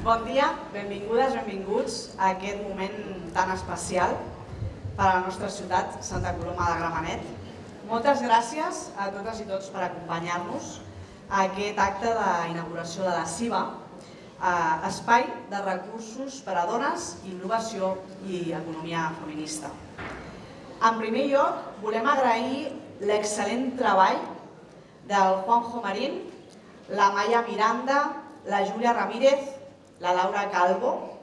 Bon dia, benvingudes, benvinguts a aquest moment tan especial per a la nostra ciutat, Santa Coloma de Gramenet. Moltes gràcies a totes i tots per acompanyar-nos a aquest acte d'inauguració de la CIBA, espai de recursos per a dones, innovació i economia feminista. En primer lloc, volem agrair l'excel·lent treball del Juanjo Marín, la Maya Miranda, la Júlia Ramírez, la Laura Calvo,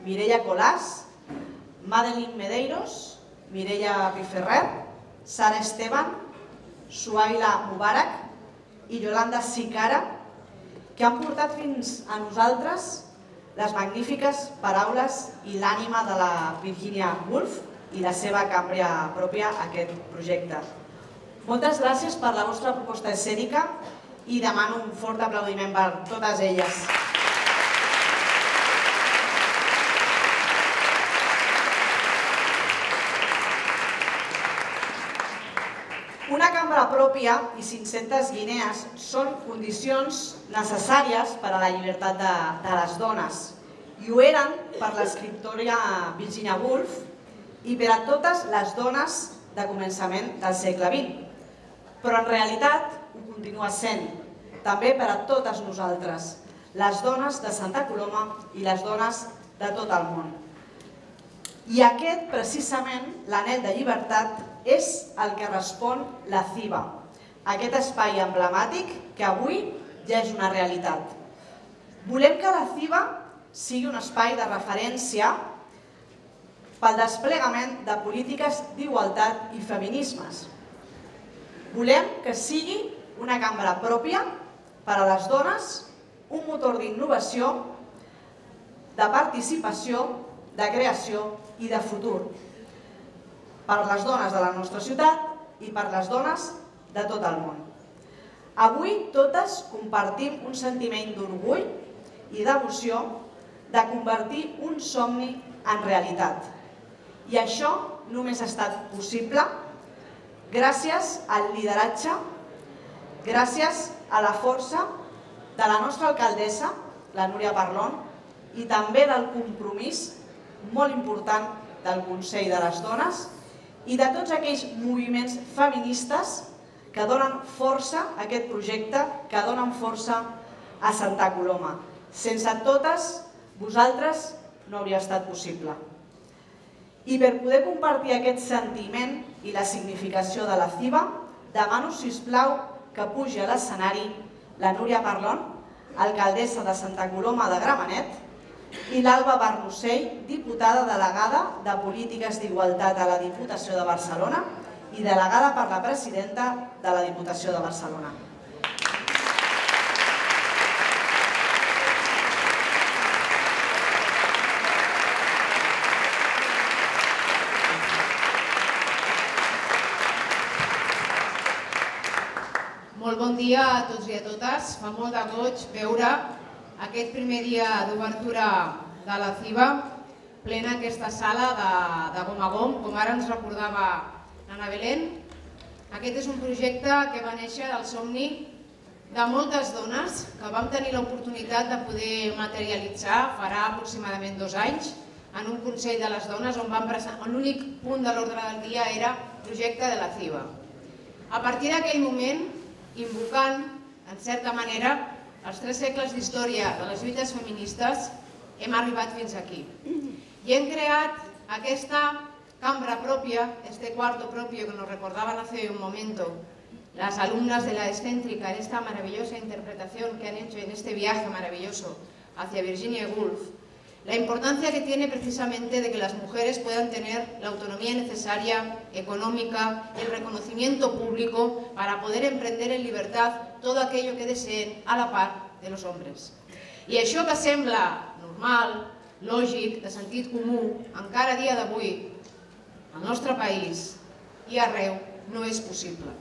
Mireia Colàs, Madeline Medeiros, Mireia Piferrer, Sara Esteban, Suhaila Mubarak i Yolanda Sicara, que han portat fins a nosaltres les magnífiques paraules i l'ànima de la Virginia Woolf i la seva càmbria pròpia a aquest projecte. Moltes gràcies per la vostra proposta escènica i demano un fort aplaudiment per totes elles. Una cambra pròpia i 500 guinees són condicions necessàries per a la llibertat de les dones i ho eren per l'escriptora Virginia Woolf i per a totes les dones de començament del segle XX. Però en realitat ho continua sent, també per a totes nosaltres, les dones de Santa Coloma i les dones de tot el món. I aquest, precisament, l'anhel de llibertat, és el que respon la CIBA, aquest espai emblemàtic que avui ja és una realitat. Volem que la CIBA sigui un espai de referència pel desplegament de polítiques d'igualtat i feminismes. Volem que sigui una cambra pròpia per a les dones, un motor d'innovació, de participació, de creació i de futur, per les dones de la nostra ciutat i per les dones de tot el món. Avui totes compartim un sentiment d'orgull i devoció de convertir un somni en realitat. I això només ha estat possible gràcies al lideratge, gràcies a la força de la nostra alcaldessa, la Núria Parlon, i també del compromís molt important del Consell de les Dones i de tots aquells moviments feministes que donen força a aquest projecte, que donen força a Santa Coloma. Sense totes vosaltres no hauria estat possible. I per poder compartir aquest sentiment i la significació de la CIBA, demano, sisplau, que pugi a l'escenari la Núria Parlon, alcaldessa de Santa Coloma de Gramenet, i l'Alba Barnusell, diputada delegada de Polítiques d'Igualtat a la Diputació de Barcelona i delegada per la presidenta de la Diputació de Barcelona. Molt bon dia a tots i a totes. Fa molt de goig veure aquest primer dia d'obertura de la CIBA plena aquesta sala de gom a gom, com ara ens recordava l'Anna Belén. Aquest és un projecte que va néixer del somni de moltes dones que vam tenir l'oportunitat de poder materialitzar farà aproximadament 2 anys en un Consell de les Dones on l'únic punt de l'ordre del dia era projecte de la CIVA. A partir d'aquell moment, invocant, en certa manera, els 3 segles d'història de les lluites feministes, hem arribat fins aquí. I hem creat aquesta cambra propia, este cuarto propio que nos recordaban hace un momento las alumnas de la excéntrica, en esta maravillosa interpretación que han hecho en este viaje maravilloso hacia Virginia Woolf, la importancia que tiene precisamente de que las mujeres puedan tener la autonomía necesaria, económica, el reconocimiento público para poder emprender en libertad todo aquello que deseen a la par de los hombres. I això que sembla normal, lògic, de sentit comú, encara a dia d'avui, al nostre país i arreu, no és possible.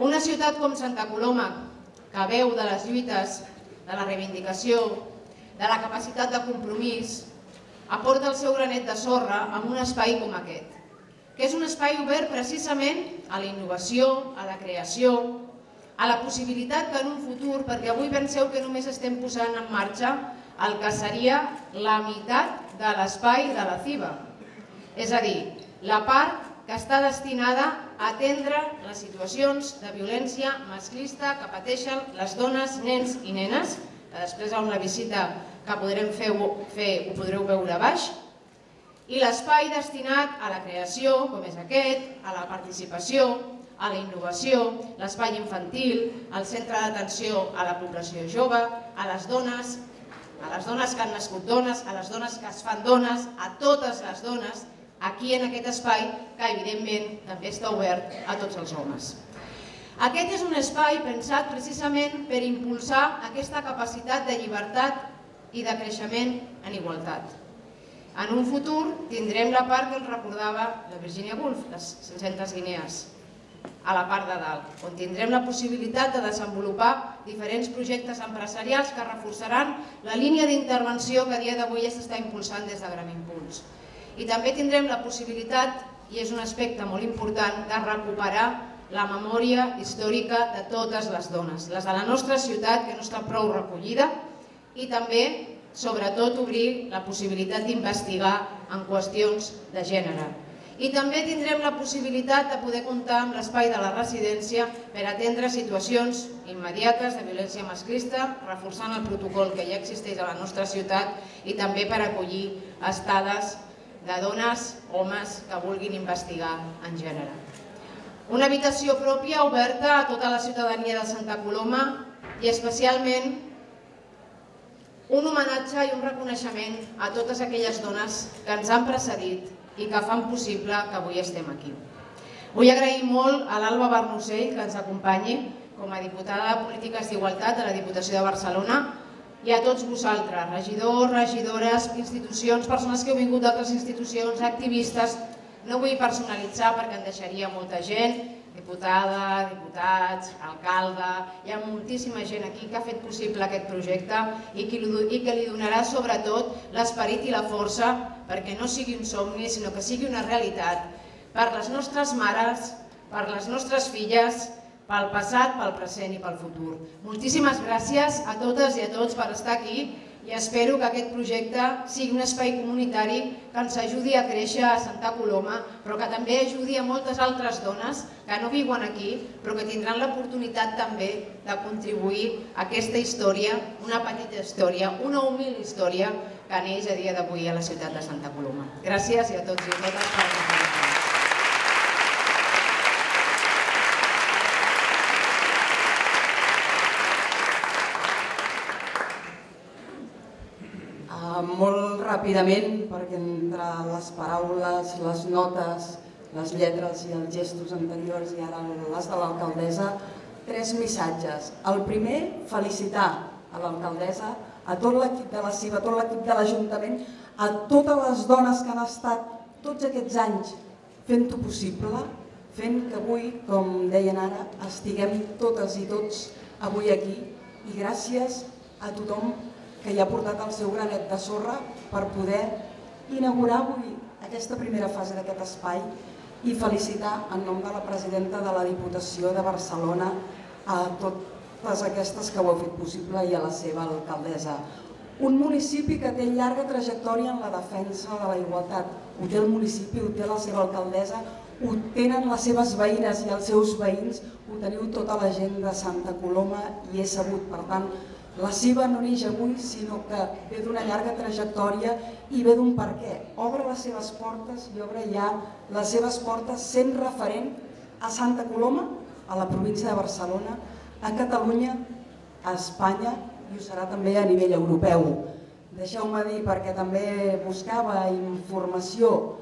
Una ciutat com Santa Coloma, que veu de les lluites, de la reivindicació, de la capacitat de compromís, aporta el seu granet de sorra en un espai com aquest, que és un espai obert precisament a la innovació, a la creació, a la possibilitat que en un futur, perquè avui penseu que només estem posant en marxa el que seria la meitat de l'espai de la CIVA, és a dir, la part que està destinada a atendre les situacions de violència masclista que pateixen les dones, nens i nenes, que després a una visita que podrem fer ho podreu veure a baix, i l'espai destinat a la creació, com és aquest, a la participació, a la innovació, l'espai infantil, el centre d'atenció a la població jove, a les dones que han nascut dones, a les dones que es fan dones, a totes les dones, aquí en aquest espai, que evidentment també està obert a tots els homes. Aquest és un espai pensat precisament per impulsar aquesta capacitat de llibertat i de creixement en igualtat. En un futur tindrem la part que ens recordava la Virginia Woolf, les 500 guinees, a la part de dalt, on tindrem la possibilitat de desenvolupar diferents projectes empresarials que reforçaran la línia d'intervenció que a dia d'avui s'està impulsant des de Gran Impuls. I també tindrem la possibilitat, i és un aspecte molt important, de recuperar la memòria històrica de totes les dones, les de la nostra ciutat, que no està prou recollida, i també, sobretot, obrir la possibilitat d'investigar en qüestions de gènere. I també tindrem la possibilitat de poder comptar amb l'espai de la residència per atendre situacions immediates de violència masclista, reforçant el protocol que ja existeix a la nostra ciutat i també per acollir estades de dones, homes que vulguin investigar en gènere. Una habitació pròpia oberta a tota la ciutadania de Santa Coloma i especialment un homenatge i un reconeixement a totes aquelles dones que ens han precedit i que fan possible que avui estem aquí. Vull agrair molt a l'Alba Barnusell que ens acompanyi com a diputada de Polítiques d'Igualtat de la Diputació de Barcelona i a tots vosaltres, regidors, regidores, institucions, persones que heu vingut d'altres institucions, activistes. No vull personalitzar perquè en deixaria molta gent, diputada, diputats, alcalde, hi ha moltíssima gent aquí que ha fet possible aquest projecte i que li donarà sobretot l'esperit i la força perquè no sigui un somni, sinó que sigui una realitat per les nostres mares, per les nostres filles, pel passat, pel present i pel futur. Moltíssimes gràcies a totes i a tots per estar aquí i espero que aquest projecte sigui un espai comunitari que ens ajudi a créixer a Santa Coloma, però que també ajudi a moltes altres dones que no viuen aquí, però que tindran l'oportunitat també de contribuir a aquesta història, una petita història, una humil història que neix a dia d'avui a la ciutat de Santa Coloma. Gràcies i a tots i a totes per acompanyar-nos. Molt ràpidament, perquè entre les paraules, les notes, les lletres i els gestos anteriors i ara les de l'alcaldessa, 3 missatges. El primer, felicitar a l'alcaldessa, a tot l'equip de la CIVA, a tot l'equip de l'Ajuntament, a totes les dones que han estat tots aquests anys fent-ho possible, fent que avui, com deien ara, estiguem totes i tots avui aquí. I gràcies a tothom que hi ha portat el seu granet de sorra per poder inaugurar avui aquesta primera fase d'aquest espai i felicitar en nom de la presidenta de la Diputació de Barcelona a totes aquestes que ho heu fet possible i a la seva alcaldessa. Un municipi que té llarga trajectòria en la defensa de la igualtat. Ho té el municipi, ho té la seva alcaldessa, ho tenen les seves veïnes i els seus veïns, ho teniu tota la gent de Santa Coloma i és sabut. Per tant, la CIVA no neix avui, sinó que ve d'una llarga trajectòria i ve d'un per què. Obre les seves portes i obre ja les seves portes sent referent a Santa Coloma, a la província de Barcelona, a Catalunya, a Espanya i ho serà també a nivell europeu. Deixeu-me dir, perquè també buscava informació,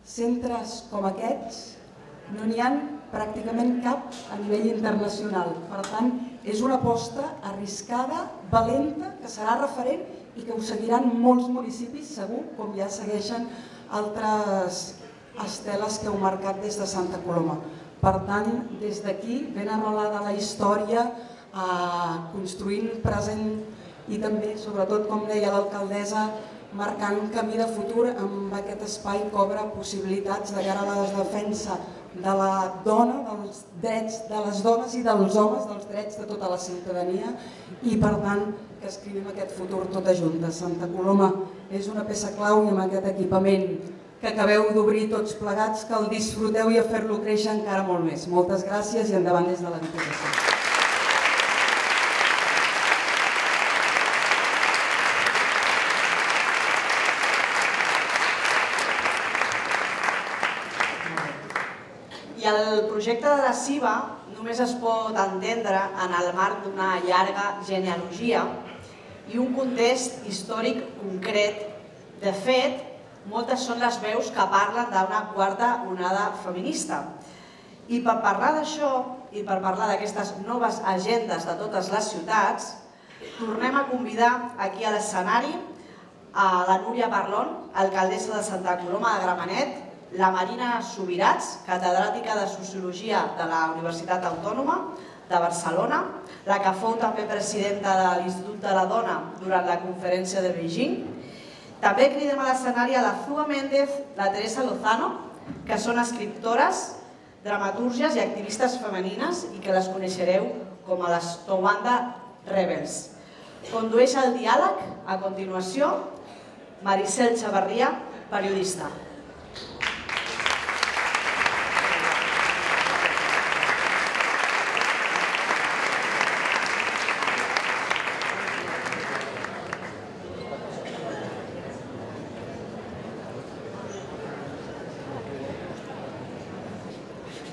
centres com aquests no n'hi ha pràcticament cap a nivell internacional. Per tant, és una aposta arriscada, valenta, que serà referent i que ho seguiran molts municipis, segur, com ja segueixen altres esteles que heu marcat des de Santa Coloma. Per tant, des d'aquí, ben arrelada la història, construint present i també, sobretot, com deia l'alcaldessa, marcant camí de futur amb aquest espai que obre possibilitats de cara a la defensa de la dona, dels drets de les dones i dels homes, dels drets de tota la ciutadania i, per tant, que escrivim aquest futur totes juntes. Santa Coloma és una peça clau i amb aquest equipament que acabeu d'obrir tots plegats, que el disfruteu i a fer-lo créixer encara molt més. Moltes gràcies i endavant des de la Diputació. El projecte de la CIVA només es pot entendre en el marc d'una llarga genealogia i un context històric concret. De fet, moltes són les veus que parlen d'una quarta onada feminista. I per parlar d'això i per parlar d'aquestes noves agendes de totes les ciutats, tornem a convidar aquí a l'escenari a la Núria Parlon, alcaldessa de Santa Coloma de Gramenet, la Marina Subirats, catedràtica de Sociologia de la Universitat Autònoma de Barcelona, la que fou també presidenta de l'Institut de la Dona durant la conferència de Beijing. També cridem a l'escenari a la Zua Méndez, la Teresa Lozano, que són escriptores, dramatúrgies i activistes femenines i que les coneixereu com a les Towanda Rebels. Condueix el diàleg, a continuació, Maricel Chavarria, periodista.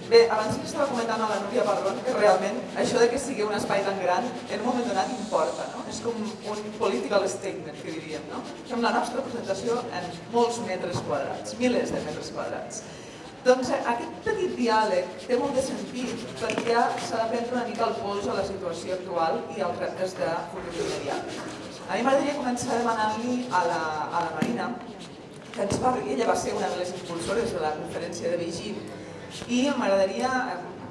Bé, abans li estava comentant a la Núria Parlon que realment això de que sigui un espai tan gran en un moment donat importa, no? És com un political statement, que diríem, no? Fem la nostra presentació en molts metres quadrats, milers de metres quadrats. Doncs aquest petit diàleg té molt de sentit perquè ja s'ha de prendre una mica el pols a la situació actual i als reptes de futur immediat. A mi m'agradaria començar demanant-li a la Marina que ens parli, ella va ser una de les impulsores de la conferència de Beijing, i m'agradaria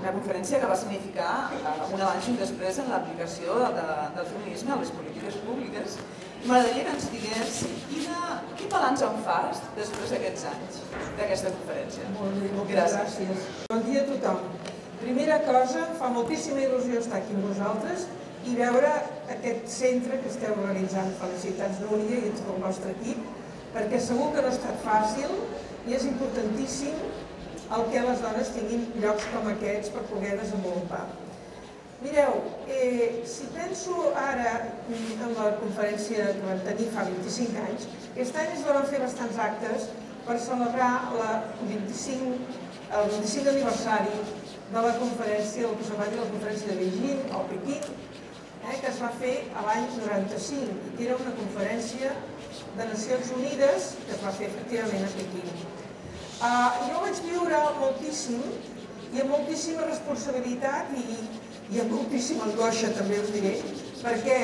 una conferència que va significar un abans i un després en l'aplicació del feminisme a les polítiques públiques. M'agradaria que ens digués quin balanç en fas després d'aquests anys d'aquesta conferència. Molt bé, moltes gràcies. Bon dia a tothom. Primera cosa, fa moltíssima il·lusió estar aquí amb vosaltres i veure aquest centre que esteu organitzant. Felicitats, Núria, i tot el vostre equip, perquè segur que no ha estat fàcil i és importantíssim el que les dones tinguin llocs com aquests per poder desenvolupar. Mireu, si penso ara en la conferència que vam tenir fa 25 anys, aquest any es van fer bastants actes per celebrar el 25 aniversari de la conferència, el que se va dir la conferència de Beijing, o Pequín, que es va fer l'any 95, i que era una conferència de Nacions Unides que es va fer efectivament a Pequín. Jo vaig viure moltíssim i amb moltíssima responsabilitat i amb moltíssima angoixa, també us diré, perquè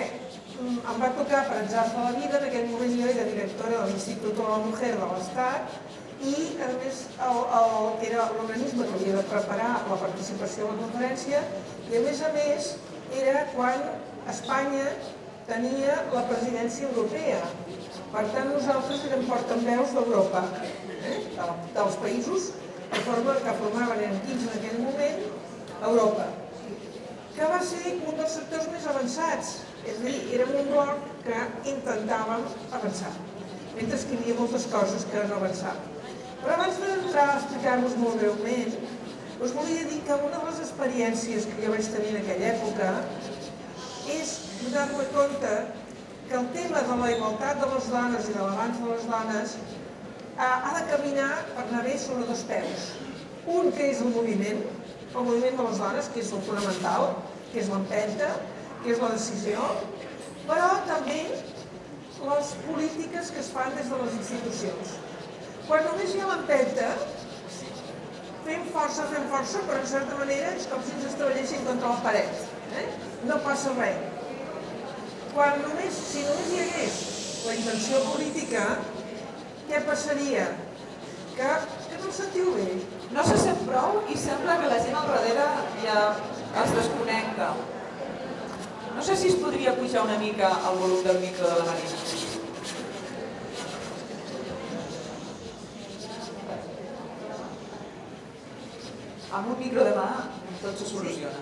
em va tocar per atzar de la vida, en aquell moment jo era directora de l'Institut de la Mujer de l'Estat i, a més, que era l'organisme que havia de preparar la participació a la conferència i, a més, era quan Espanya tenia la presidència europea. Per tant, nosaltres érem portaveus d'Europa, dels països que formaven, eren 15 en aquell moment, Europa, que va ser un dels sectors més avançats. És a dir, érem un bloc que intentàvem avançar, mentre que hi havia moltes coses que no avançaven. Però abans d'entrar a explicar-vos molt breument, us volia dir que una de les experiències que jo vaig tenir en aquella època és donar-me compte que el tema de la igualtat de les dones i de l'avanç de les dones ha de caminar per anar bé sobre dos peus. Un que és el moviment de les dones, que és el fonamental, que és l'empenta, que és la decisió, però també les polítiques que es fan des de les institucions. Quan només hi ha l'empenta, fem força, però en certa manera és com si ens treballéssim contra la paret. No passa res. Si només hi hagués la intenció política, què passaria? Que no ens sentiu bé. No se sent prou i sembla que la gent al darrere ja es desconnecta. No sé si es podria pujar una mica el volum del micro de la Marina. Amb un micro de mà tot se soluciona.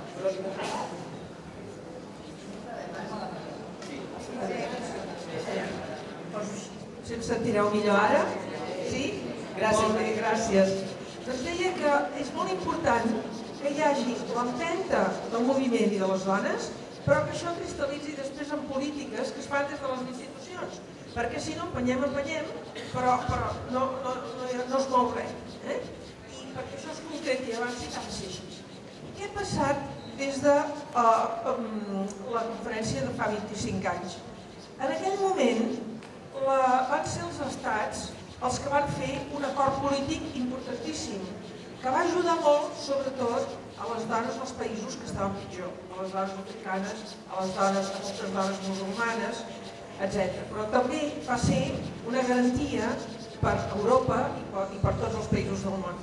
Se'm sentireu millor ara? Sí? Gràcies. Molt bé, gràcies. Doncs deia que és molt important que hi hagi l'empenta del moviment i de les dones, però que això cristal·litzi després en polítiques que es fan des de les institucions, perquè si no empenyem, però no es mou res. I perquè això es concreti abans i cap ser així. Què ha passat des de la conferència de fa 25 anys? En aquell moment van ser els estats els que van fer un acord polític importantíssim, que va ajudar molt, sobretot, a les dones dels països que estaven pitjor, a les dones africanes, a moltes dones musulmanes, etc. Però també va ser una garantia per Europa i per tots els països del món.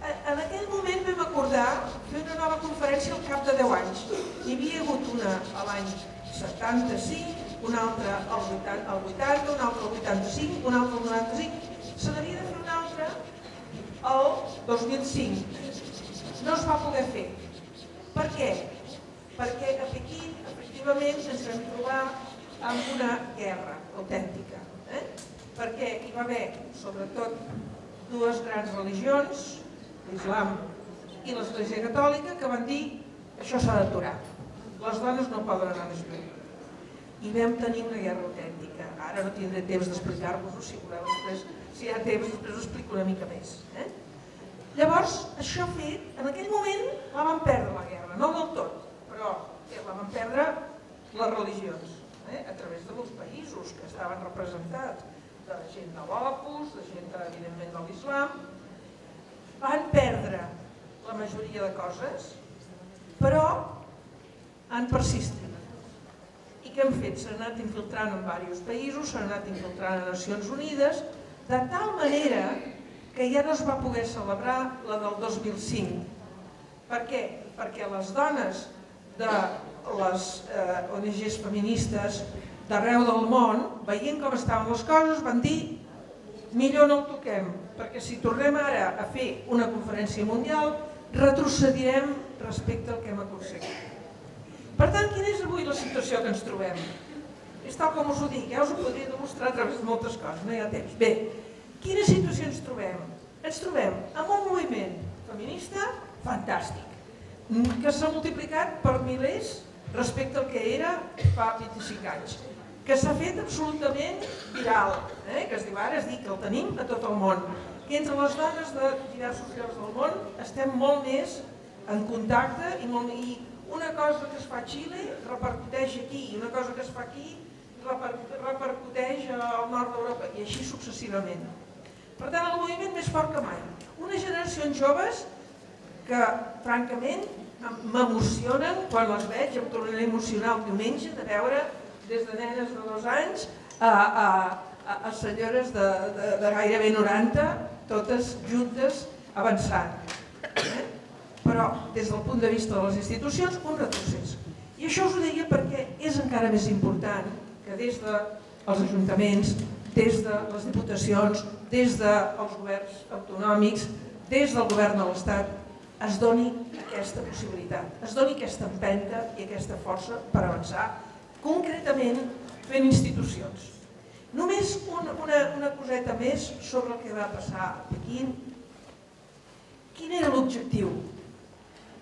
En aquell moment vam acordar fer una nova conferència al cap de 10 anys. Hi havia hagut una a l'any 75, una altra al 80, una altra al 85, una altra al 95. Se n'havia de fer una altra al 2005. No es va poder fer. Per què? Perquè a Pequín, efectivament, ens vam trobar amb una guerra autèntica. Perquè hi va haver, sobretot, dues grans religions, l'Islam i l'Església Catòlica, que van dir que això s'ha d'aturar. Les dones no poden anar més lluny. I vam tenir una guerra autèntica. Ara no tindré temps d'explicar-vos-ho, si voleu després, si hi ha temps, després ho explico una mica més. Llavors, això fet, en aquell moment la van perdre la guerra, no del tot, però la van perdre les religions, a través de molts països que estaven representats, de gent de l'Opus, de gent, evidentment, de l'Islam. Van perdre la majoria de coses, però han persistit. I què han fet? S'han anat infiltrant en diversos països, s'han anat infiltrant a Nacions Unides, de tal manera que ja no es va poder celebrar la del 2005. Per què? Perquè les dones de les ONGs feministes d'arreu del món, veient com estaven les coses, van dir millor no el toquem, perquè si tornem ara a fer una conferència mundial retrocedirem respecte al que hem aconseguit. Per tant, quina és avui la situació que ens trobem? És tal com us ho dic, ja us ho podria demostrar a través de moltes coses, no hi ha temps. Bé, quina situació ens trobem? Ens trobem amb un moviment feminista fantàstic, que s'ha multiplicat per milers respecte al que era fa 25 anys, que s'ha fet absolutament viral, que es diu ara, es diu que el tenim a tot el món, que entre les dones de diversos llocs del món estem molt més en contacte i una cosa que es fa a Xile repercuteix aquí, i una cosa que es fa aquí repercuteix al nord d'Europa, i així successivament. Per tant, el moviment més fort que mai. Unes generacions joves que, francament, m'emocionen quan les veig, em tornaré a emocionar el diumenge de veure des de nenes de 2 anys a senyores de gairebé 90, totes juntes avançant. Però, des del punt de vista de les institucions, un retrocés. I això us ho deia perquè és encara més important que des dels ajuntaments, des de les diputacions, des dels governs autonòmics, des del govern de l'Estat, es doni aquesta possibilitat, es doni aquesta empenta i aquesta força per avançar, concretament fent institucions. Només una coseta més sobre el que va passar a Pequín. Quin era l'objectiu?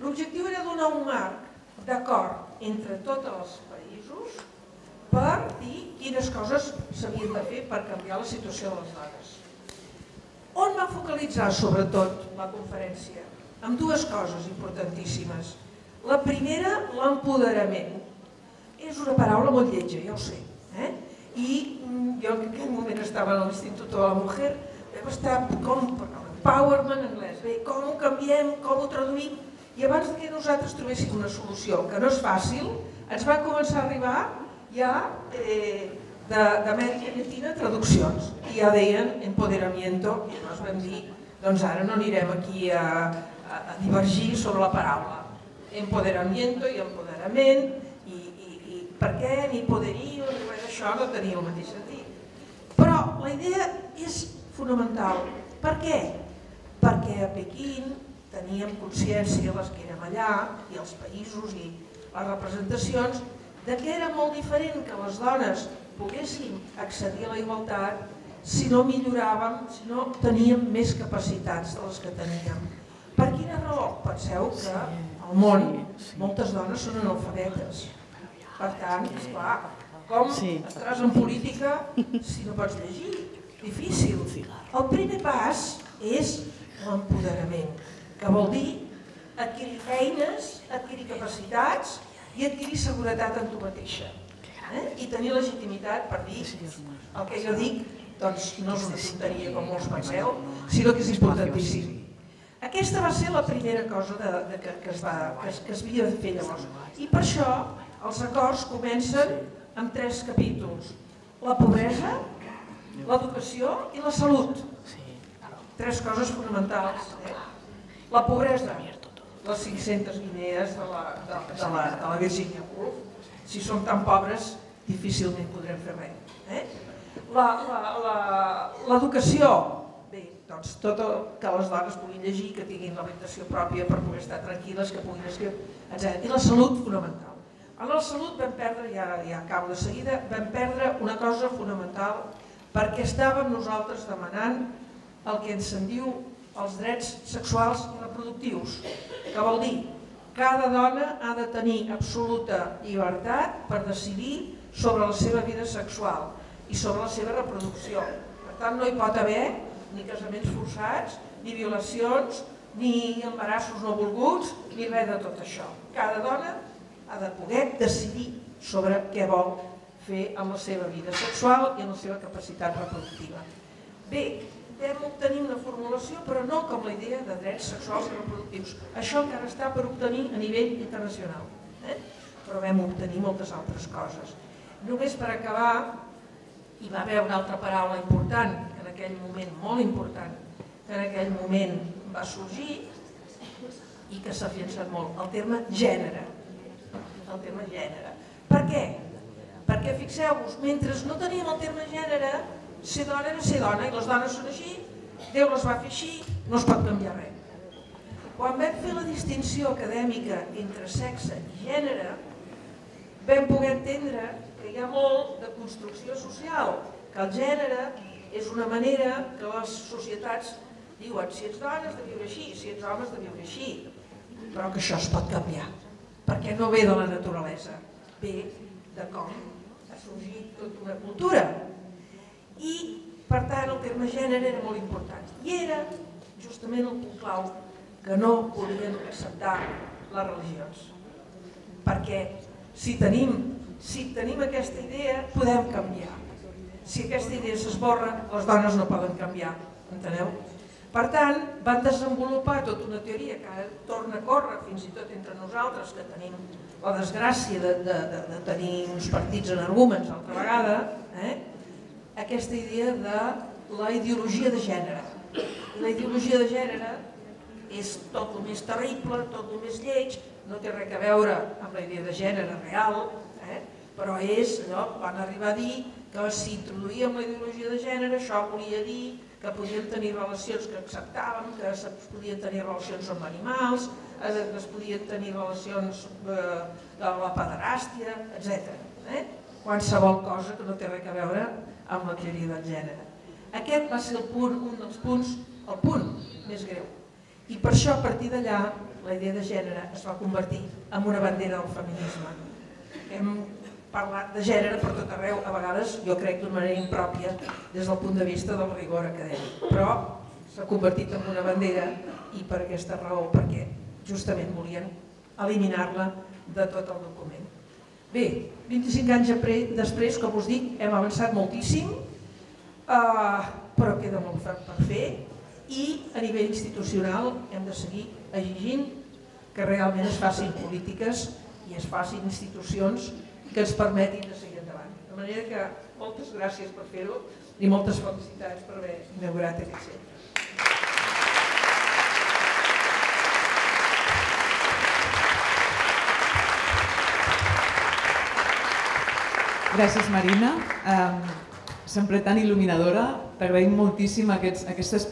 L'objectiu era donar un marc d'acord entre tots els països per dir quines coses s'havien de fer per canviar la situació de les dones. On va focalitzar sobretot la conferència? Amb dues coses importantíssimes. La primera, l'empoderament. És una paraula molt lletja, ja ho sé. I jo en aquell moment estava a l'Institut de la Mujer, vam estar com empowerment en anglès, com ho canviem, com ho traduïm, i abans que nosaltres trobéssim una solució, que no és fàcil, ens van començar a arribar ja d'Amèrica Llatina traduccions, i ja deien empoderamiento, i llavors vam dir, doncs ara no anirem aquí a divergir sobre la paraula. Empoderamiento i empoderament, i per què, ni poderío, ni res d'això no tenia el mateix sentit. Però la idea és fonamental. Per què? Perquè a Pequín teníem consciència, les que érem allà, i els països i les representacions, de que era molt diferent que les dones poguessin accedir a la igualtat si no milloràvem, si no teníem més capacitats de les que teníem. Per quina raó? Penseu que al món moltes dones són analfabetes. Per tant, esclar, com estaràs en política si no pots llegir? Difícil. El primer pas és l'empoderament, que vol dir adquirir eines, adquirir capacitats i adquirir seguretat en tu mateixa. I tenir legitimitat per dir el que jo dic, doncs no és una tonteria com molts penseu, sinó que és importantíssim. Aquesta va ser la primera cosa que es havia de fer llavors. I per això els acords comencen amb 3 capítols. La pobresa, l'educació i la salut. 3 coses fonamentals. La pobresa, les 500 guinees de la Virginia Woolf. Si som tan pobres, difícilment podrem fer res. L'educació, bé, doncs tot que les dones puguin llegir, que tinguin l'habitació pròpia per poder estar tranquil·les, que puguin escriure, etc. I la salut, fonamental. En la salut vam perdre, ja acabo de seguida, vam perdre una cosa fonamental perquè estàvem nosaltres demanant el que ens en diu els drets sexuals i reproductius, que vol dir cada dona ha de tenir absoluta llibertat per decidir sobre la seva vida sexual i sobre la seva reproducció. Per tant, no hi pot haver ni casaments forçats, ni violacions, ni embarassos no volguts, ni res de tot això. Cada dona ha de poder decidir sobre què vol fer amb la seva vida sexual i amb la seva capacitat reproductiva. Bé, vam obtenir una formulació, però no com la idea de drets sexuals i reproductius. Això encara està per obtenir a nivell internacional, però vam obtenir moltes altres coses. Només per acabar, hi va haver una altra paraula important, que en aquell moment, molt important, que en aquell moment va sorgir i que s'ha afiançat molt, el terme gènere. El terme gènere. Per què? Perquè, fixeu-vos, mentre no teníem el terme gènere, ser dona era ser dona, i les dones són així, Déu les va fer així, no es pot canviar res. Quan vam fer la distinció acadèmica entre sexe i gènere, vam poder entendre que hi ha molt de construcció social, que el gènere és una manera que les societats diuen si ets dona has de viure així, si ets home has de viure així, però que això es pot canviar, perquè no ve de la naturalesa, ve de com ha sorgit tota una cultura. I, per tant, el terme gènere era molt important. I era justament el punt clau que no volien acceptar les religions. Perquè si tenim aquesta idea, podem canviar. Si aquesta idea s'esborra, les dones no poden canviar. Enteneu? Per tant, van desenvolupar tota una teoria que ara torna a córrer, fins i tot entre nosaltres, que tenim la desgràcia de tenir uns partits energúmens altra vegada, aquesta idea de la ideologia de gènere. I la ideologia de gènere és tot el més terrible, tot el més lleig, no té res a veure amb la idea de gènere real, però és allò, van arribar a dir que si introduïem la ideologia de gènere, això volia dir que podien tenir relacions que acceptàvem, que es podien tenir relacions amb animals, que es podien tenir relacions de la pederàstia, etc. qualsevol cosa que no té res a veure amb la teoria del gènere. Aquest va ser un dels punts, el punt més greu. I per això, a partir d'allà, la idea de gènere es va convertir en una bandera del feminisme. Hem parlat de gènere per tot arreu, a vegades jo crec d'una manera impròpia des del punt de vista del rigor acadèmic, però s'ha convertit en una bandera i per aquesta raó, perquè justament volien eliminar-la de tot el document. Bé, 25 anys després, com us dic, hem avançat moltíssim, però queda molt per fer i a nivell institucional hem de seguir exigint que realment es facin polítiques i es facin institucions que ens permetin de seguir endavant. De manera que moltes gràcies per fer-ho i moltes felicitats per haver inaugurat aquest centre. Gràcies, Marina. Sempre tan il·luminadora. T'agraïm moltíssim aquestes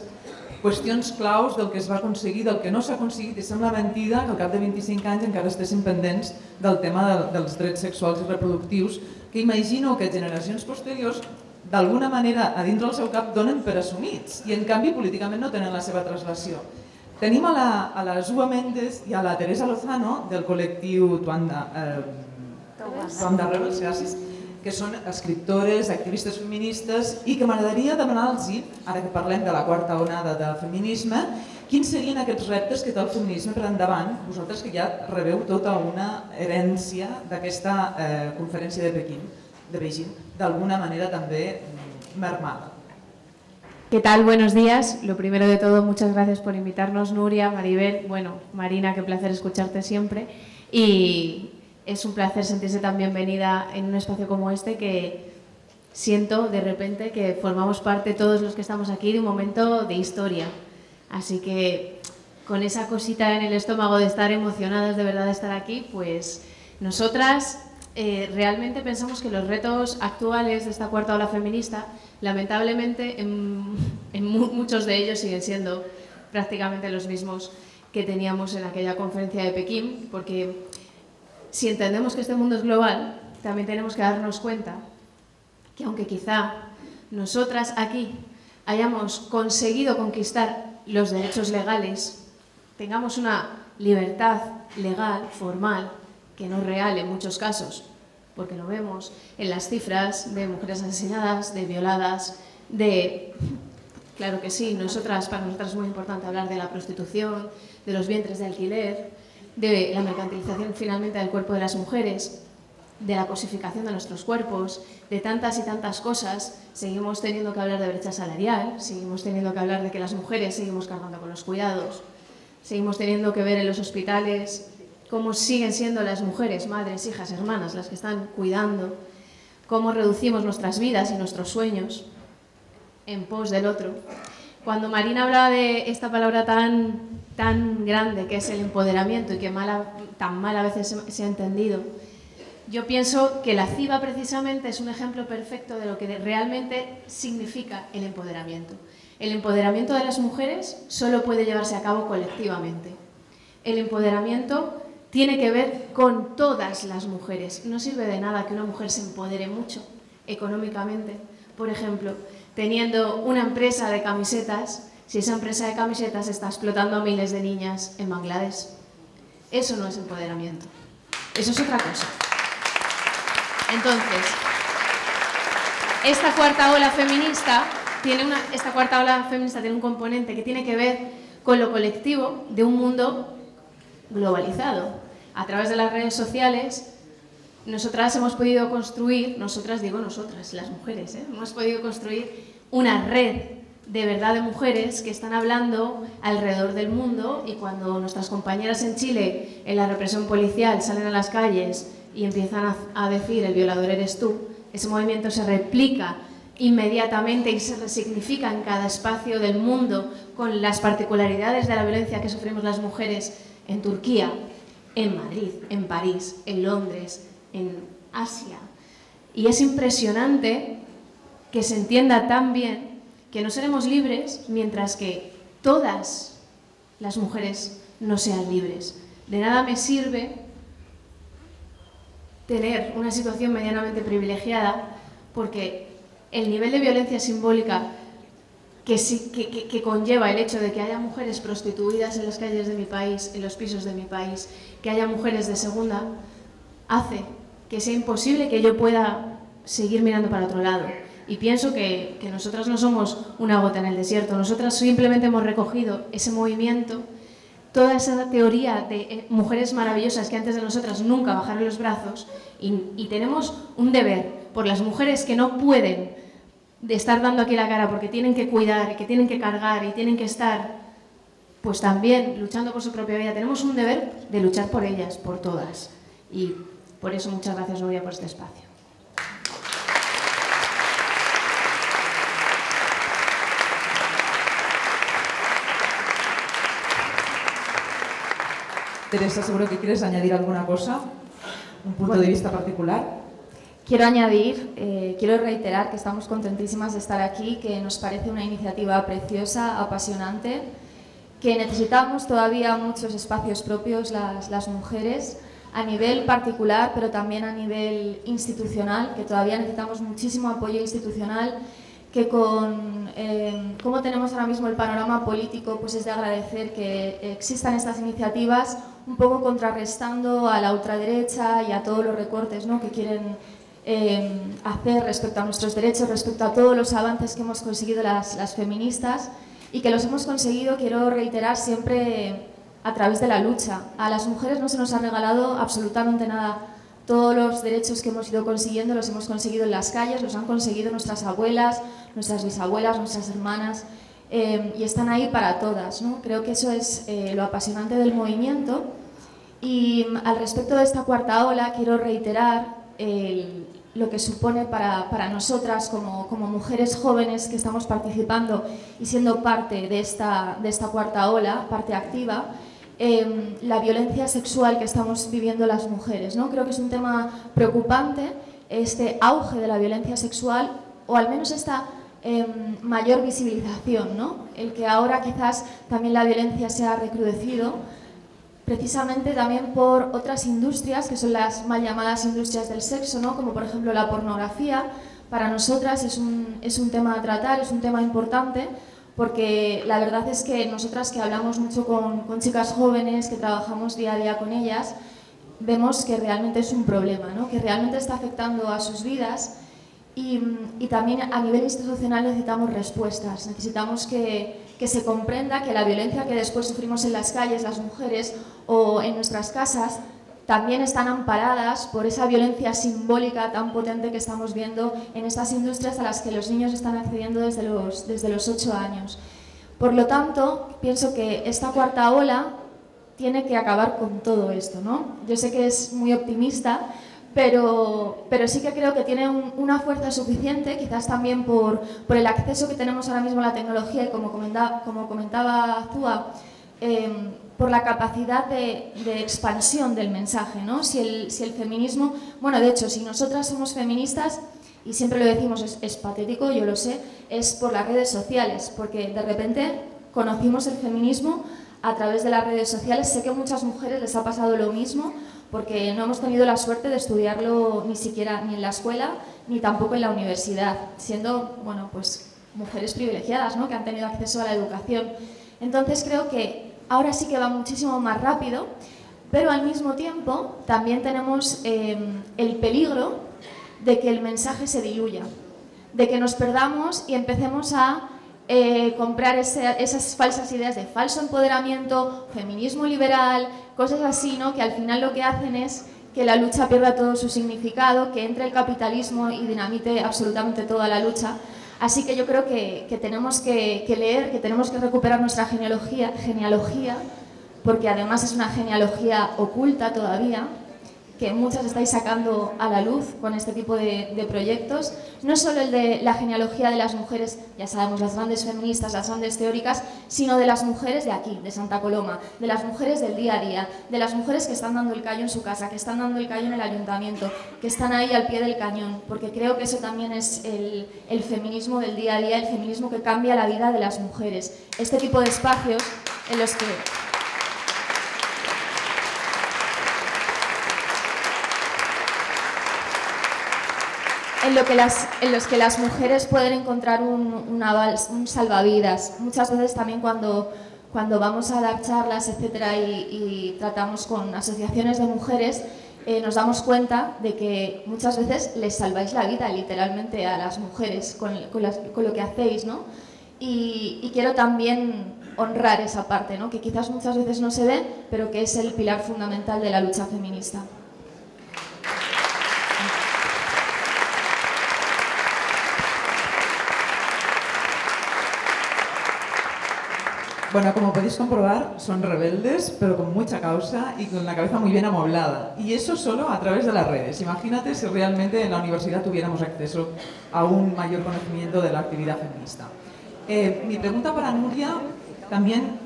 qüestions claus del que es va aconseguir, del que no s'ha aconseguit, i sembla mentida que al cap de 25 anys encara estéssim pendents del tema dels drets sexuals i reproductius, que imagino que generacions posteriors d'alguna manera a dintre del seu cap donen per assumits i en canvi políticament no tenen la seva translació. Tenim a la Zua Méndez i a la Teresa Lozano del col·lectiu Tuanda Rebels, gràcies, que són escriptores, activistes feministes i que m'agradaria demanar-los, ara que parlem de la quarta onada del feminisme, quins serien aquests reptes que té el feminisme per endavant, vosaltres que ja rebeu tota una herència d'aquesta conferència de Beijing, d'alguna manera també mermada. ¿Qué tal? Buenos días. Lo primero de todo, muchas gracias por invitarnos, Nuria, Maribel, bueno, Marina, qué placer escucharte siempre. Y es un placer sentirse tan bienvenida en un espacio como este, que siento de repente que formamos parte todos los que estamos aquí de un momento de historia. Así que con esa cosita en el estómago de estar emocionadas de verdad de estar aquí, pues nosotras realmente pensamos que los retos actuales de esta cuarta ola feminista, lamentablemente en muchos de ellos siguen siendo prácticamente los mismos que teníamos en aquella conferencia de Pekín, porque si entendemos que este mundo es global, también tenemos que darnos cuenta que aunque quizá nosotras aquí hayamos conseguido conquistar los derechos legales, tengamos una libertad legal, formal, que no es real en muchos casos, porque lo vemos en las cifras de mujeres asesinadas, de violadas, Claro que sí, para nosotras es muy importante hablar de la prostitución, de los vientres de alquiler, de la mercantilización finalmente del cuerpo de las mujeres, de la cosificación de nuestros cuerpos, de tantas y tantas cosas. Seguimos teniendo que hablar de brecha salarial, seguimos teniendo que hablar de que las mujeres seguimos cargando con los cuidados, seguimos teniendo que ver en los hospitales cómo siguen siendo las mujeres, madres, hijas, hermanas, las que están cuidando, cómo reducimos nuestras vidas y nuestros sueños en pos del otro. Cuando Marina hablaba de esta palabra tan grande que es el empoderamiento y que tan mal a veces se ha entendido, yo pienso que la CIVA precisamente es un ejemplo perfecto de lo que realmente significa el empoderamiento. El empoderamiento de las mujeres solo puede llevarse a cabo colectivamente. El empoderamiento tiene que ver con todas las mujeres. No sirve de nada que una mujer se empodere mucho económicamente, por ejemplo, teniendo una empresa de camisetas, si esa empresa de camisetas está explotando a miles de niñas en Bangladesh. Eso no es empoderamiento, eso es otra cosa. Entonces, esta cuarta ola feminista tiene un componente que tiene que ver con lo colectivo de un mundo globalizado. A través de las redes sociales, nosotras hemos podido construir, nosotras digo nosotras, las mujeres, hemos podido construir una red de verdad de mujeres que están hablando alrededor del mundo, y cuando nuestras compañeras en Chile, en la represión policial, salen a las calles y empiezan a decir el violador eres tú, ese movimiento se replica inmediatamente y se resignifica en cada espacio del mundo con las particularidades de la violencia que sufrimos las mujeres en Turquía, en Madrid, en París, en Londres, en Asia. Y es impresionante que se entienda tan bien que no seremos libres mientras que todas las mujeres no sean libres. De nada me sirve tener una situación medianamente privilegiada, porque el nivel de violencia simbólica que conlleva el hecho de que haya mujeres prostituidas en las calles de mi país, en los pisos de mi país, que haya mujeres de segunda, hace que sea imposible que yo pueda seguir mirando para otro lado. Y pienso que nosotras no somos una gota en el desierto, nosotras simplemente hemos recogido ese movimiento, toda esa teoría de mujeres maravillosas que antes de nosotras nunca bajaron los brazos, y tenemos un deber por las mujeres que no pueden de estar dando aquí la cara porque tienen que cuidar y que tienen que cargar y tienen que estar pues también luchando por su propia vida. Tenemos un deber de luchar por ellas, por todas, y por eso muchas gracias, Nuria, por este espacio. Teresa, seguro que quieres añadir alguna cosa, un punto de vista particular. Quiero añadir, quiero reiterar que estamos contentísimas de estar aquí, que nos parece una iniciativa preciosa, apasionante, que necesitamos todavía muchos espacios propios las mujeres, a nivel particular, pero también a nivel institucional, que todavía necesitamos muchísimo apoyo institucional, que con cómo tenemos ahora mismo el panorama político, pues es de agradecer que existan estas iniciativas, un poco contrarrestando a la ultraderecha y a todos los recortes, ¿no?, que quieren hacer respecto a nuestros derechos, respecto a todos los avances que hemos conseguido las feministas, y que los hemos conseguido, quiero reiterar, siempre a través de la lucha. A las mujeres no se nos ha regalado absolutamente nada. Todos los derechos que hemos ido consiguiendo los hemos conseguido en las calles, los han conseguido nuestras abuelas, nuestras bisabuelas, nuestras hermanas, y están ahí para todas, ¿no? Creo que eso es lo apasionante del movimiento. Y al respecto de esta cuarta ola, quiero reiterar lo que supone para nosotras como mujeres jóvenes que estamos participando y siendo parte de esta cuarta ola, parte activa, la violencia sexual que estamos viviendo las mujeres, ¿no? Creo que es un tema preocupante, este auge de la violencia sexual, o al menos esta mayor visibilización, ¿no? El que ahora quizás también la violencia se ha recrudecido, precisamente también por otras industrias, que son las mal llamadas industrias del sexo, ¿no?, como por ejemplo la pornografía. Para nosotras es un tema a tratar, es un tema importante, porque la verdad es que nosotras, que hablamos mucho con chicas jóvenes, que trabajamos día a día con ellas, vemos que realmente es un problema, ¿no?, que realmente está afectando a sus vidas, y también a nivel institucional necesitamos respuestas, necesitamos que se comprenda que la violencia que después sufrimos en las calles, las mujeres, o en nuestras casas, también están amparadas por esa violencia simbólica tan potente que estamos viendo en estas industrias a las que los niños están accediendo desde los 8 años. Por lo tanto, pienso que esta cuarta ola tiene que acabar con todo esto, ¿no? Yo sé que es muy optimista, pero sí que creo que tiene una fuerza suficiente, quizás también por el acceso que tenemos ahora mismo a la tecnología y, como comentaba Azúa, por la capacidad de expansión del mensaje, ¿no? Si el feminismo, bueno, de hecho, si nosotras somos feministas, y siempre lo decimos, es patético, yo lo sé, es por las redes sociales, porque de repente conocimos el feminismo a través de las redes sociales. Sé que a muchas mujeres les ha pasado lo mismo, porque no hemos tenido la suerte de estudiarlo ni siquiera ni en la escuela, ni tampoco en la universidad, siendo, bueno, pues mujeres privilegiadas, ¿no?, que han tenido acceso a la educación. Entonces creo que ahora sí que va muchísimo más rápido, pero al mismo tiempo también tenemos el peligro de que el mensaje se diluya, de que nos perdamos y empecemos a comprar esas falsas ideas de falso empoderamiento, feminismo liberal, cosas así, ¿no?, que al final lo que hacen es que la lucha pierda todo su significado, que entre el capitalismo y dinamite absolutamente toda la lucha. Así que yo creo que tenemos que leer, que tenemos que recuperar nuestra genealogía, porque además es una genealogía oculta todavía, que muchas estáis sacando a la luz con este tipo de proyectos. No solo el de la genealogía de las mujeres, ya sabemos, las grandes feministas, las grandes teóricas, sino de las mujeres de aquí, de Santa Coloma, de las mujeres del día a día, de las mujeres que están dando el callo en su casa, que están dando el callo en el ayuntamiento, que están ahí al pie del cañón, porque creo que eso también es el feminismo del día a día, el feminismo que cambia la vida de las mujeres. Este tipo de espacios en los que en los que las mujeres pueden encontrar un salvavidas. Muchas veces también cuando vamos a dar charlas, etcétera, y tratamos con asociaciones de mujeres, nos damos cuenta de que muchas veces les salváis la vida literalmente a las mujeres con lo que hacéis, ¿no? Y quiero también honrar esa parte, ¿no? Que quizás muchas veces no se ve, pero que es el pilar fundamental de la lucha feminista. Bueno, como podéis comprobar, son rebeldes, pero con mucha causa y con la cabeza muy bien amueblada. Y eso solo a través de las redes. Imagínate si realmente en la universidad tuviéramos acceso a un mayor conocimiento de la actividad feminista. Mi pregunta para Nuria también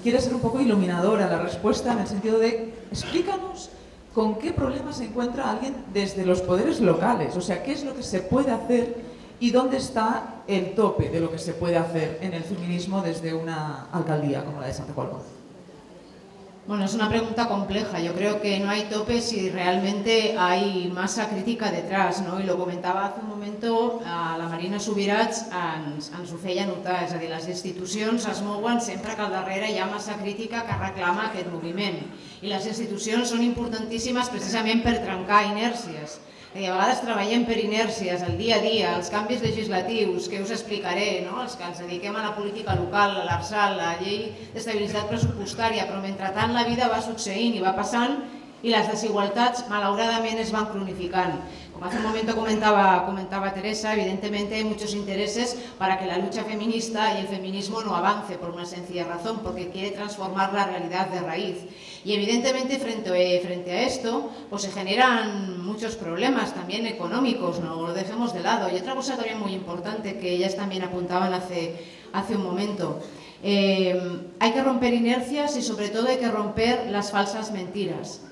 quiere ser un poco iluminadora la respuesta, en el sentido de explícanos con qué problemas se encuentra alguien desde los poderes locales. O sea, qué es lo que se puede hacer y dónde está el tope de lo que se puede hacer en el feminismo desde una alcaldía como la de Santa Coloma. Bueno, es una pregunta compleja. Yo creo que no hay tope si realmente hay masa crítica detrás, no? I lo comentava hace un momento la Marina Subirats ens ho feia notar, és a dir, les institucions es mouen sempre que al darrere hi ha massa crítica que reclama aquest moviment. I les institucions són importantíssimes precisament per trencar inèrcies. A vegades treballem per inèrcies, el dia a dia, els canvis legislatius, que us explicaré, els que ens dediquem a la política local, a l'ARSAL, a la llei d'estabilitat pressupostària, però mentrestant la vida va succeint i va passant i les desigualtats malauradament es van cronificant. Como hace un momento comentaba Teresa, evidentemente hay muchos intereses para que la lucha feminista y el feminismo no avance por una sencilla razón, porque quiere transformar la realidad de raíz. Y evidentemente frente a esto pues se generan muchos problemas también económicos, no lo dejemos de lado. Y otra cosa también muy importante que ellas también apuntaban hace un momento, hay que romper inercias y sobre todo hay que romper las falsas mentiras.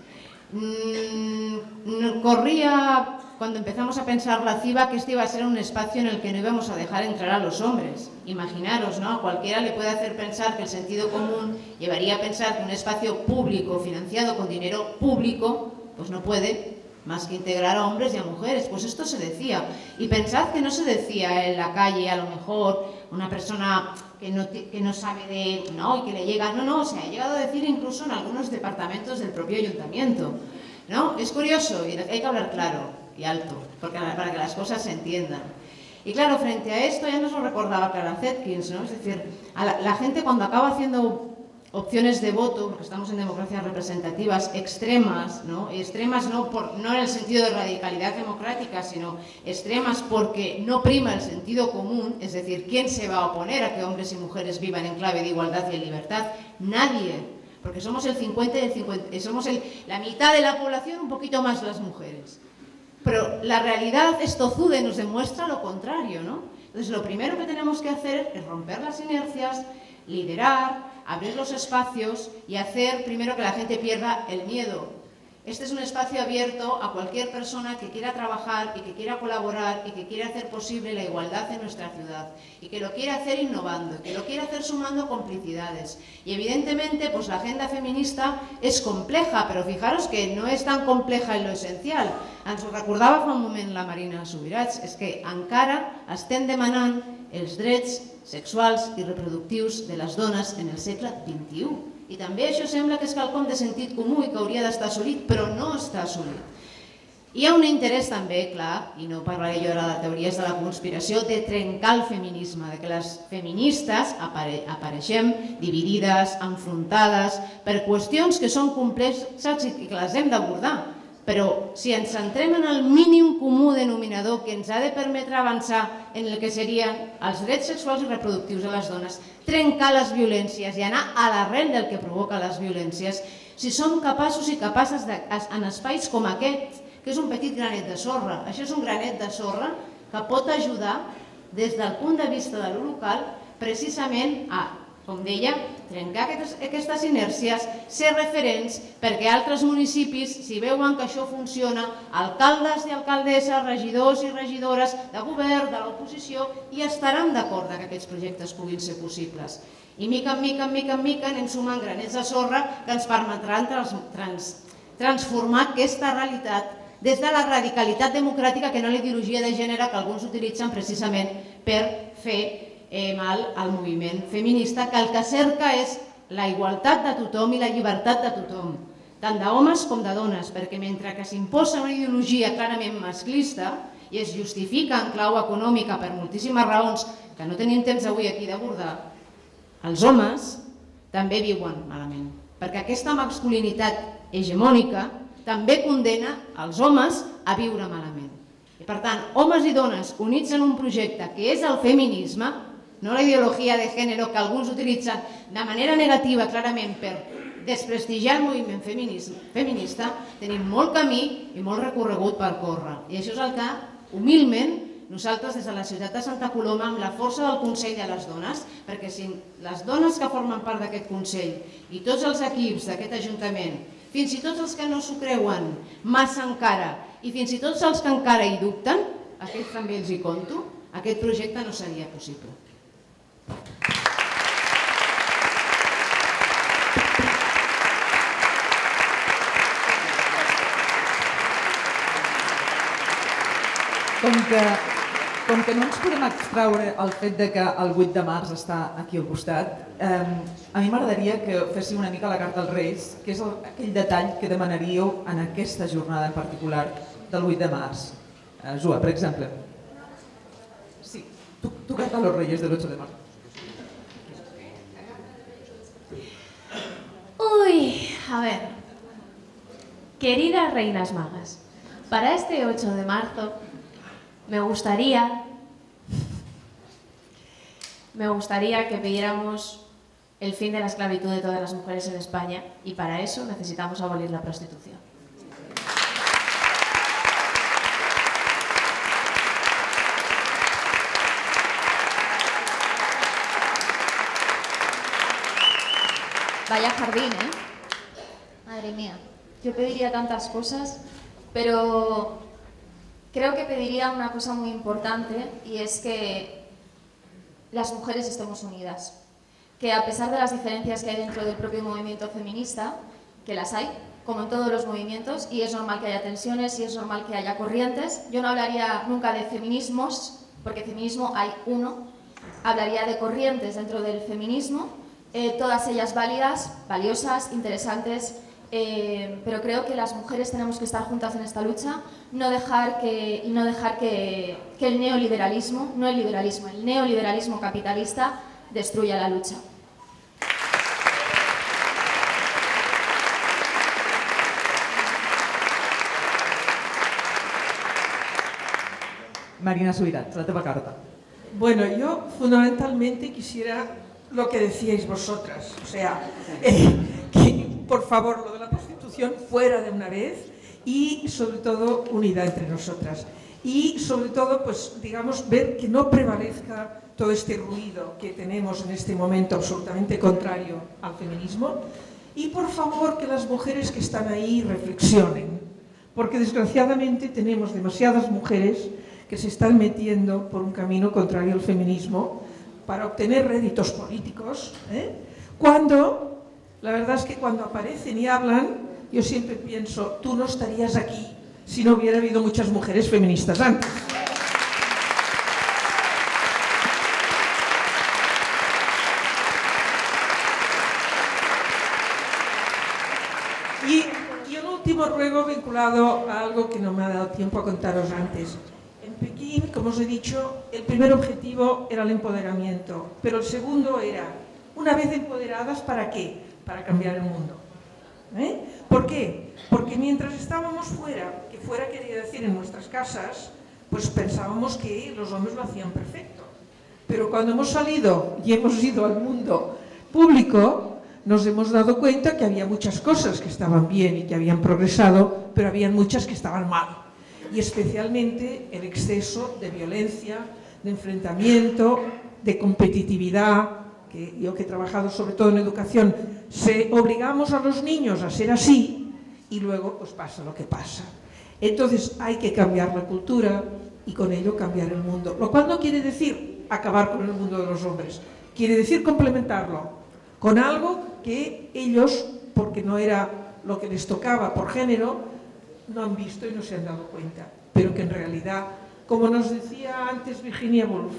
Corría cuando empezamos a pensar la CIVA que este iba a ser un espacio en el que no íbamos a dejar entrar a los hombres. Imaginaros, ¿no? A cualquiera le puede hacer pensar que el sentido común llevaría a pensar que un espacio público financiado con dinero público pues no puede más que integrar a hombres y a mujeres. Pues esto se decía. Y pensad que no se decía en la calle, a lo mejor, una persona que no sabe de... ¿no? Y que le llega... No, se ha llegado a decir incluso en algunos departamentos del propio ayuntamiento, ¿no? Es curioso y hay que hablar claro y alto, para que las cosas se entiendan. Y claro, frente a esto ya nos lo recordaba Clara Zetkin, ¿no? Es decir, la gente cuando acaba haciendo opciones de voto, porque estamos en democracias representativas, extremas, ¿no? Y extremas no en el sentido de radicalidad democrática, sino extremas porque no prima el sentido común, es decir, ¿quién se va a oponer a que hombres y mujeres vivan en clave de igualdad y de libertad? Nadie, porque somos el 50 y el 50, somos la mitad de la población, un poquito más las mujeres. Pero la realidad es tozuda y nos demuestra lo contrario, ¿no? Entonces, lo primero que tenemos que hacer es romper las inercias, liderar, abrir los espacios y hacer primero que la gente pierda el miedo. Este es un espacio abierto a cualquier persona que quiera trabajar y que quiera colaborar y que quiera hacer posible la igualdad en nuestra ciudad y que lo quiera hacer innovando, que lo quiera hacer sumando complicidades. Y evidentemente pues la agenda feminista es compleja, pero fijaros que no es tan compleja en lo esencial. Ens ho recordava fa un moment la Marina Subirats, és que encara estem demanant els drets sexuals i reproductius de les dones en el segle XXI. I també això sembla que és quelcom de sentit comú i que hauria d'estar assolit, però no està assolit. Hi ha un interès també, clar, i no parlaré jo ara de teories de la conspiració, de trencar el feminisme, de que les feministes apareixem dividides, enfrontades, per qüestions que són complexes i que les hem d'abordar. Però si ens centrem en el mínim comú denominador que ens ha de permetre avançar en el que serien els drets sexuals i reproductius de les dones, trencar les violències i anar a l'arrel del que provoca les violències, si som capaços i capaces en espais com aquest, que és un petit granet de sorra, això és un granet de sorra que pot ajudar des del punt de vista de lo local precisament a, com deia, trencar aquestes inèrcies, ser referents perquè altres municipis, si veuen que això funciona, alcaldes i alcaldesses, regidors i regidores de govern, de l'oposició, hi estaran d'acord que aquests projectes puguin ser possibles. I mica en mica anem sumant granets de sorra que ens permetran transformar aquesta realitat des de la radicalitat democràtica que no la ideologia de gènere que alguns utilitzen precisament per fer mal al moviment feminista, que el que cerca és la igualtat de tothom i la llibertat de tothom, tant d'homes com de dones, perquè mentre que s'imposa una ideologia clarament masclista i es justifica en clau econòmica per moltíssimes raons que no tenim temps avui aquí d'abordar, els homes també viuen malament, perquè aquesta masculinitat hegemònica també condena els homes a viure malament. I per tant, homes i dones units en un projecte que és el feminisme, no la ideologia de gènere que alguns utilitzen de manera negativa clarament per desprestigiar el moviment feminista, tenim molt camí i molt recorregut per córrer. I això és el que, humilment, nosaltres des de la ciutat de Santa Coloma, amb la força del Consell de les Dones, perquè si les dones que formen part d'aquest Consell i tots els equips d'aquest Ajuntament, fins i tot els que no s'ho creuen massa encara i fins i tot els que encara hi dubten, aquests també els hi conto, aquest projecte no seria possible. Com que no ens podem extraure el fet de que el 8 de març està aquí al costat, a mi m'agradaria que féssiu una mica la carta als Reis, que és aquell detall que demanaríeu en aquesta jornada en particular del 8 de març. Zua, per exemple. Sí, tu carta a los Reyes del 8 de març. Uy, a ver. Queridas reinas magas, para este 8 de marzo me gustaría que pidiéramos el fin de la esclavitud de todas las mujeres en España y para eso necesitamos abolir la prostitución. Vaya jardín, ¿eh? Madre mía, yo pediría tantas cosas, pero creo que pediría una cosa muy importante y es que las mujeres estemos unidas. Que a pesar de las diferencias que hay dentro del propio movimiento feminista, que las hay, como en todos los movimientos, y es normal que haya tensiones y es normal que haya corrientes, yo no hablaría nunca de feminismos, porque feminismo hay uno, hablaría de corrientes dentro del feminismo, todas ellas válidas, valiosas, interesantes, pero creo que las mujeres tenemos que estar juntas en esta lucha, no dejar que el neoliberalismo, no el liberalismo, el neoliberalismo capitalista destruya la lucha. Marina Subirats, la teva carta. Bueno, yo fundamentalmente quisiera lo que decíais vosotras, o sea, que por favor lo de la prostitución fuera de una vez y sobre todo unidad entre nosotras y sobre todo pues digamos ver que no prevalezca todo este ruido que tenemos en este momento absolutamente contrario al feminismo y por favor que las mujeres que están ahí reflexionen porque desgraciadamente tenemos demasiadas mujeres que se están metiendo por un camino contrario al feminismo para obtener réditos políticos, cuando, la verdad es que cuando aparecen y hablan, yo siempre pienso, tú no estarías aquí si no hubiera habido muchas mujeres feministas antes. Y un último ruego vinculado a algo que no me ha dado tiempo a contaros antes. En Pekín, como os he dicho, el primer objetivo era el empoderamiento, pero el segundo era, una vez empoderadas, ¿para qué? Para cambiar el mundo. ¿Por qué? Porque mientras estábamos fuera, que fuera quería decir en nuestras casas, pues pensábamos que los hombres lo hacían perfecto. Pero cuando hemos salido y hemos ido al mundo público, nos hemos dado cuenta que había muchas cosas que estaban bien y que habían progresado, pero habían muchas que estaban mal. Y especialmente el exceso de violencia, de enfrentamiento, de competitividad, que yo que he trabajado sobre todo en educación, obligamos a los niños a ser así y luego pues pasa lo que pasa. Entonces hay que cambiar la cultura y con ello cambiar el mundo, lo cual no quiere decir acabar con el mundo de los hombres, quiere decir complementarlo con algo que ellos, porque no era lo que les tocaba por género, no han visto y no se han dado cuenta, pero que en realidad, como nos decía antes Virginia Woolf,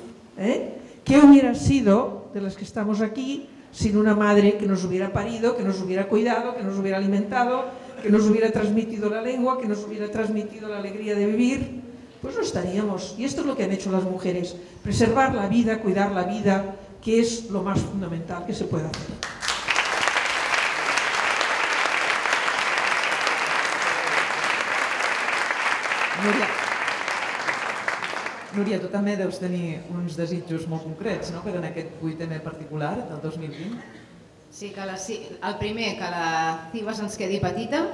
¿qué hubiera sido de las que estamos aquí sin una madre que nos hubiera parido, que nos hubiera cuidado, que nos hubiera alimentado, que nos hubiera transmitido la lengua, que nos hubiera transmitido la alegría de vivir? Pues no estaríamos. Y esto es lo que han hecho las mujeres, preservar la vida, cuidar la vida, que es lo más fundamental que se puede hacer. Núria, tu també deus tenir uns desitjos molt concrets, no?, per en aquest 8M particular del 2020. Sí, el primer, que la CIBA se'ns quedi petita.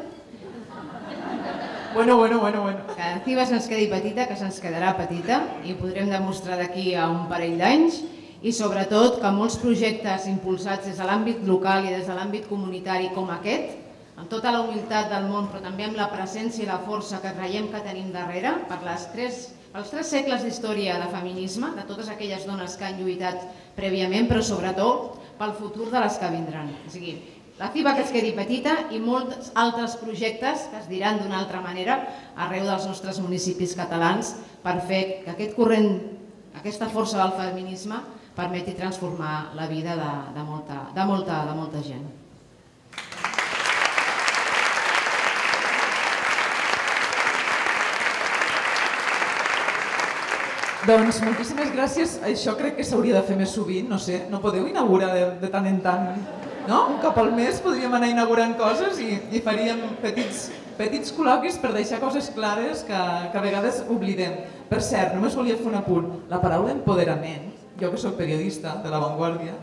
Bueno. Que la CIBA se'ns quedi petita, que se'ns quedarà petita i podrem demostrar d'aquí a un parell d'anys, i sobretot que molts projectes impulsats des de l'àmbit local i des de l'àmbit comunitari com aquest, amb tota la humilitat del món, però també amb la presència i la força que creiem que tenim darrere, pels 3 segles d'història de feminisme, de totes aquelles dones que han lluitat prèviament, però sobretot pel futur de les que vindran. O sigui, la CIBA que es quedi petita i molts altres projectes que es diran d'una altra manera arreu dels nostres municipis catalans per fer que aquest corrent, aquesta força del feminisme, permeti transformar la vida de molta gent. Doncs moltíssimes gràcies. Això crec que s'hauria de fer més sovint, no sé, no podeu inaugurar de tant en tant, no? Un cop al mes podríem anar inaugurant coses i faríem petits col·loquis per deixar coses clares que a vegades oblidem. Per cert, només volia fer un apunt. La paraula empoderament, jo que soc periodista de La Vanguardia,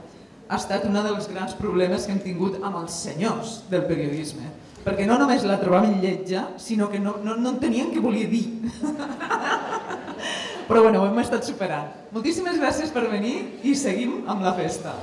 ha estat un dels grans problemes que hem tingut amb els senyors del periodisme. Perquè no només la trobaven lletja, sinó que no entenien què volia dir. Però bueno, ho hem estat superant. Moltíssimes gràcies per venir i seguim amb la festa.